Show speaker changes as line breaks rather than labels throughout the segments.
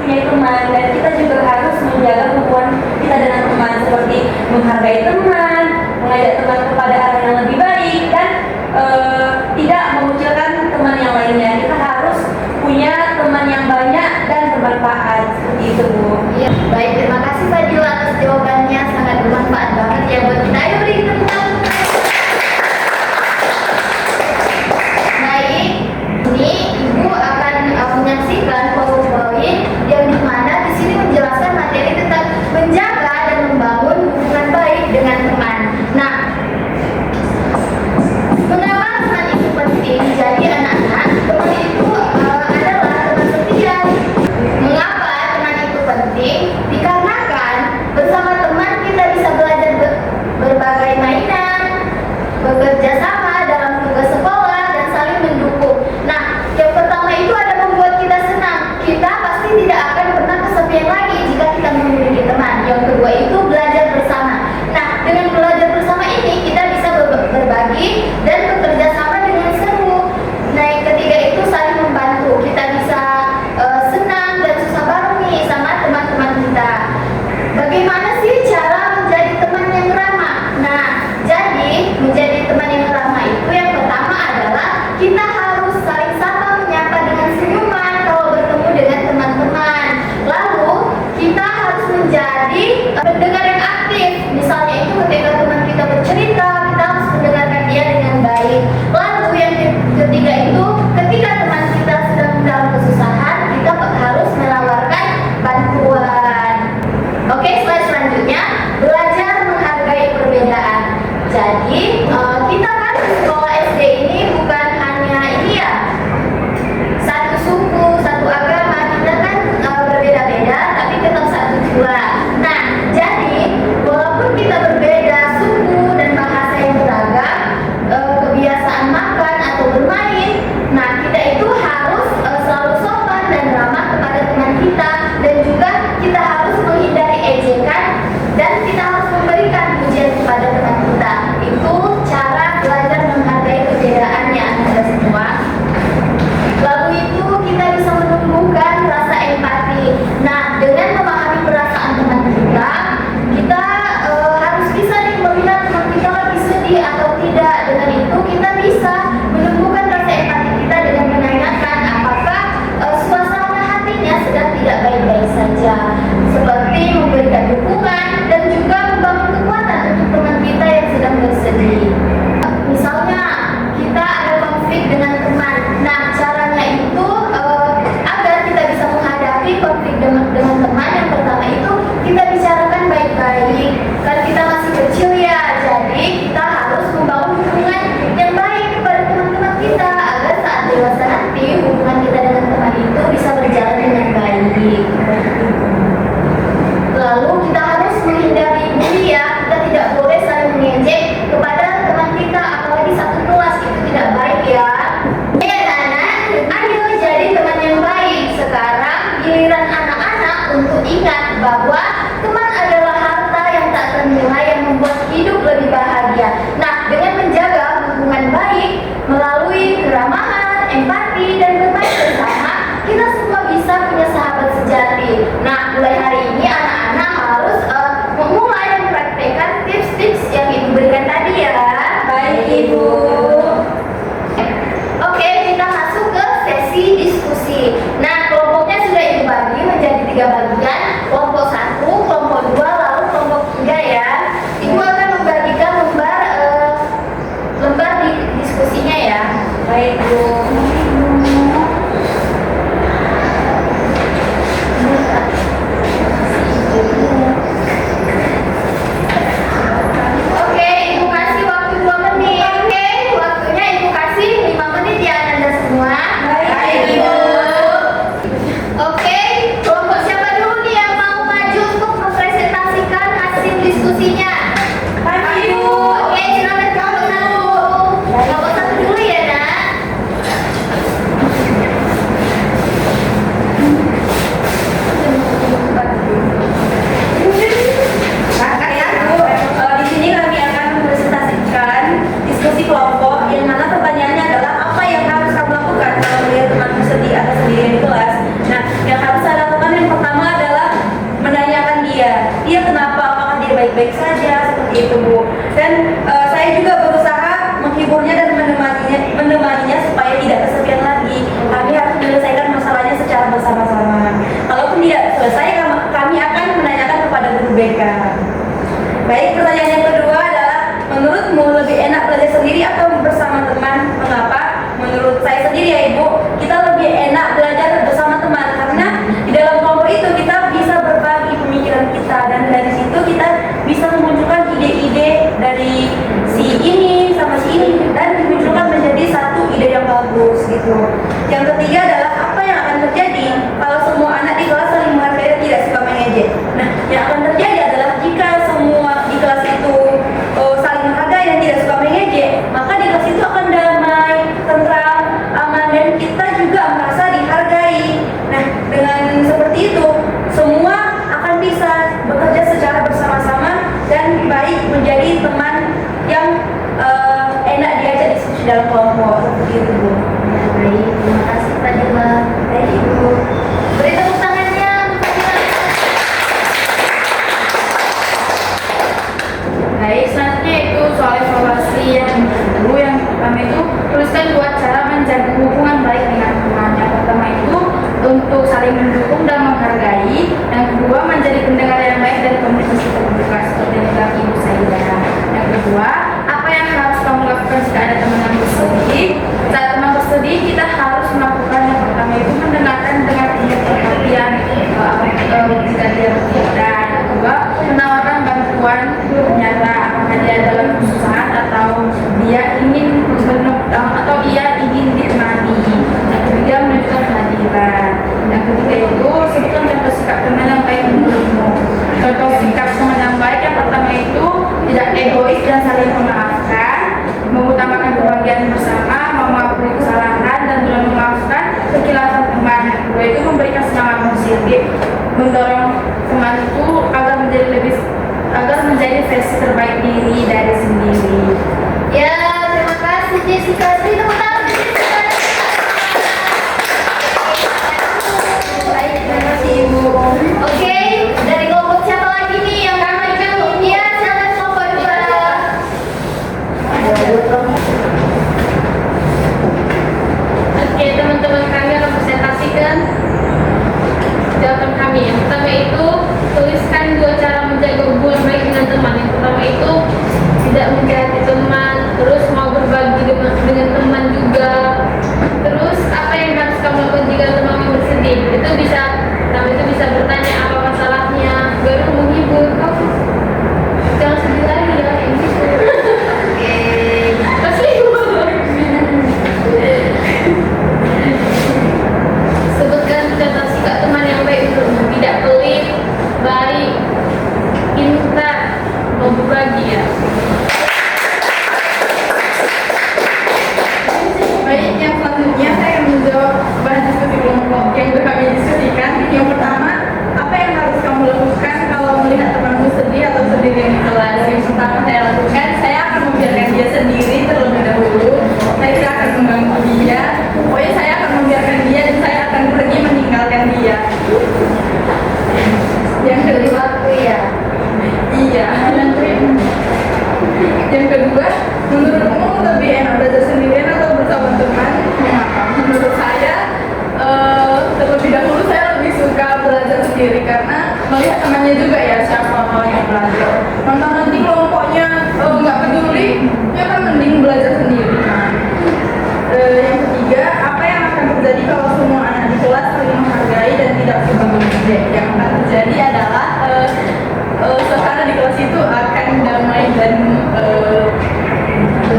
mempunyai teman, dan kita juga harus menjaga hubungan kita dengan teman, seperti menghargai teman, mengajak teman kepada arah yang lebih baik, dan tidak mengucilkan teman yang lainnya. Kita harus punya teman yang banyak dan bermanfaat, seperti itu, Bu.
Ya, baik, terima kasih Fadil atas jawabannya, sangat bermanfaat banget ya buat kita. Ayo beri tepuk tangan. Baik, ini Ibu akan menyaksikan PowerPoint yang dimana di sini menjelaskan materi tentang menjaga dan membangun hubungan baik dengan teman. Nah, mengapa teman itu penting? Jadi anak-anak, teman itu adalah teman setia. Mengapa teman itu penting? Dikarenakan bersama teman kita bisa belajar berbagai mainan, bekerja sama dalam tugas sekolah, dan saling mendukung. Nah, yang pertama itu ada membuat kita senang. Kita pasti tidak akan pernah kesepian lagi jika kita memiliki teman. Yang kedua itu belajar bersama. Nah, dengan belajar bersama ini kita bisa berbagi dan bekerja sama dengan seru. Nah, yang ketiga itu saling membantu. Kita bisa senang dan susah bareng nih sama teman-teman kita. Bagaimana sih cara menjadi teman yang ramah? Nah, jadi menjadi teman yang ramah itu yang pertama adalah kita harus saling sapa menyapa dengan senyuman kalau bertemu dengan teman-teman. Lalu kita harus menjadi pendengar yang aktif. Misalnya itu ketika teman kita bercerita, kita harus mendengarkan dia dengan baik. Lalu yang ketiga itu ketika teman kita sedang dalam kesusahan, kita harus menawarkan bantuan. Oke, slide selanjutnya, belajar menghargai perbedaan. Jadi kita kan di sekolah SD ini bukan hanya ini ya, satu suku, satu agama, kita kan berbeda-beda tapi tetap satu jiwa. Nah, jadi walaupun kita berbeda suku dan bahasa yang beragam, kebiasaan makan atau bermain, nah kita itu harus selalu sopan dan ramah kepada teman kita, dan juga kita harus menghindari ejekan, dan kita harus memberikan pujian kepada teman kita. Itu cara belajar menghargai perbedaannya Anda semua. Lalu itu kita bisa menumbuhkan rasa empati. Nah, dengan memahami perasaan teman kita, kita harus bisa nih melihat teman kita lagi sedih atau tidak. Dengan itu kita bisa menumbuhkan rasa empati kita dengan menanyakan apakah suasana hatinya sedang tidak baik-baik saja, seperti memberikan dukungan dan juga membangun kekuatan untuk teman kita yang sedang bersedih. Misalnya kita ada konflik dengan teman. Nah, caranya itu agar kita bisa menghadapi konflik dengan teman, yang pertama itu kita bicarakan baik-baik. Kan kita masih kecil ya, jadi kita harus membangun hubungan yang baik kepada teman-teman kita agar saat dewasa nanti hubungan kita dengan teman itu bisa berjalan dengan baik. Lalu kita harus menghindari bully ya, kita tidak boleh saling mengejek kepada teman kita, apalagi satu kelas, itu tidak baik ya. Ya anak-anak, ayo jadi teman yang baik. Sekarang giliran anak-anak untuk ingat bahwa teman adalah harta yang tak ternilai yang membuat hidup lebih bahagia. Nah, dengan menjaga hubungan baik melalui keramahan, empati, dan bermain bersama, kita semua bisa punya sahabat sejati. Nah, mulai hari ini anak-anak harus memulai mempraktekkan tips-tips yang Ibu berikan tadi ya.
Baik, Ibu.
Oke, kita masuk ke sesi diskusi. Nah, kelompoknya sudah Ibu bagi menjadi 3 bagian. Kelompok 1, kelompok 2, lalu kelompok 3 ya. Ibu akan membagikan lembar di diskusinya ya.
Baik, Bu.
Oke, Ibu kasih waktu 2 menit. Oke, waktunya Ibu kasih 5 menit ya Anda semua.
Baik, Ibu.
Oke, kelompok siapa dulu nih yang mau maju untuk mempresentasikan hasil diskusinya?
Ibu.
Oke, silakan kelompok 1. Kelompok 1 dulu ya, Nak.
yang harus saya lakukan di kelas. Nah, yang harus saya lakukan yang pertama baik-baik saja seperti itu Bu. Dan saya juga berusaha menghiburnya dan menemaninya supaya tidak kesepian lagi. Kami harus menyelesaikan masalahnya secara bersama-sama. Kalaupun tidak selesai, kami akan menanyakan kepada guru BK. Baik, pertanyaan yang kedua adalah, menurutmu lebih enak belajar sendiri atau bersama teman? Mengapa? Menurut saya sendiri ya Ibu, kita lebih enak belajar bersama teman karena di dalam kelompok itu kita bisa berbagi pemikiran kita, dan dari situ kita bisa memunculkan ide-ide dari si ini sama si ini dan dimunculkan menjadi satu ide yang bagus gitu. Yang ketiga adalah, apa yang akan terjadi kalau semua anak di kelas saling menghargai dan tidak suka mengejek? Nah, yang akan terjadi adalah jika semua di kelas itu saling menghargai dan tidak suka mengejek, maka di kelas itu akan damai, tentram, aman, dan kita juga merasa dihargai. Nah, dengan seperti itu semua akan bisa bekerja secara bersama-sama dan baik, menjadi teman yang enak diajak diskusi dalam kelompok seperti itu Bu.
Baik, terima kasih Pak Dila.
Baik Ibu.
Beri tepuk tangannya untuk Pak Dila.
Baik, selanjutnya itu soal evaluasi yang kedua. Yang pertama itu, tuliskan 2 cara menjaga hubungan baik dengan teman. Yang pertama itu untuk saling mendukung dan menghargai. Yang kedua, menjadi pendengar yang baik dan komunikasi terbuka seperti yang bilang Ibu Saida. Yang kedua, apa yang harus kamu lakukan jika ada teman yang bersedih? Saat teman bersedih, kita harus melakukan yang pertama itu mendengarkan dengan penuh perhatian jika dia bercerita. Yang kedua, menawarkan bantuan nyata apakah dia dalam kesusahan atau ia ingin ditemani. Yang ketiga, menunjukkan kehadiran. Yang ketiga itu, sebutkan contoh sikap teman yang baik menurutmu. Contoh sikap teman yang baik yang pertama itu tidak egois dan saling memaafkan, mengutamakan kebahagiaan bersama, mengakui kesalahan dan dalam memaafkan kekhilafan teman. Yang kedua itu memberikan semangat positif, mendorong teman itu agar menjadi versi terbaik diri dari sendiri.
Ya, terima kasih Jessica. Beri tepuk tangan untuk Jessica.
Baik, terima kasih Ibu.
Oke, dari kelompok siapa lagi nih yang ramai jauh? Ya, silakan kelompok 2.
Oke, teman-teman, kami akan presentasikan jawaban kami. Yang pertama itu, tuliskan 2 cara menjaga hubungan baik dengan teman. Yang pertama itu tidak menjahati teman, terus mau berbagi dengan teman juga. Terus apa yang harus kamu lakukan jika teman bersedih? Itu bisa bertanya apa masalahnya, baru menghibur. Kamu jangan sedih lagi ya, kayak gitu. Pasti sebutkan contoh sikap teman yang baik untukmu, tidak pelit, baik, pintar, mau berbagi ya.
Baik, yang selanjutnya saya akan menjawab bahan diskusi kelompok yang kami diskusikan. Yang pertama, apa yang harus kamu lakukan kalau melihat temanmu sedih atau sendirian di kelas? Yang pertama saya lakukan, saya akan membiarkan dia sendiri terlebih dahulu. Saya tidak akan mengganggu dia. Pokoknya saya akan membiarkan dia dan saya akan pergi meninggalkan dia. Yang kedua,
ya.
iya. Yang kedua, menurutmu lebih enak belajar sendirian atau bersama teman? Mengapa? Menurut saya, terlebih dahulu saya lebih suka belajar sendiri karena melihat temannya juga ya siapa orang yang belajar. Kalau nanti kelompoknya nggak peduli, ya kan mending belajar sendiri kan. Yang ketiga, apa yang akan terjadi kalau semua anak di kelas saling menghargai dan tidak suka mengejek? Yang akan terjadi adalah suasana di kelas itu akan damai dan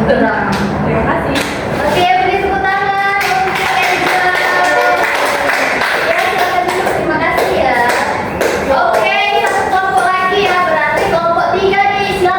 tenang. Terima kasih.
Oke, beri tepuk tangan untuk Angel. Ya, silakan duduk. Terima kasih ya. Oke, satu kelompok lagi ya, berarti kelompok 3 nih. Silakan.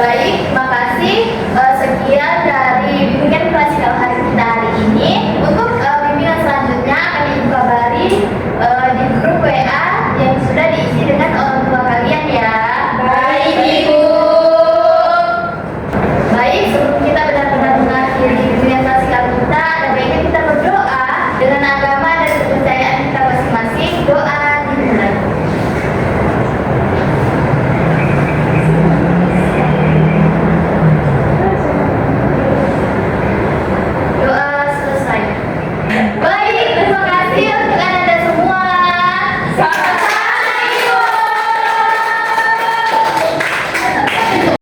Baik, makasih. Sekian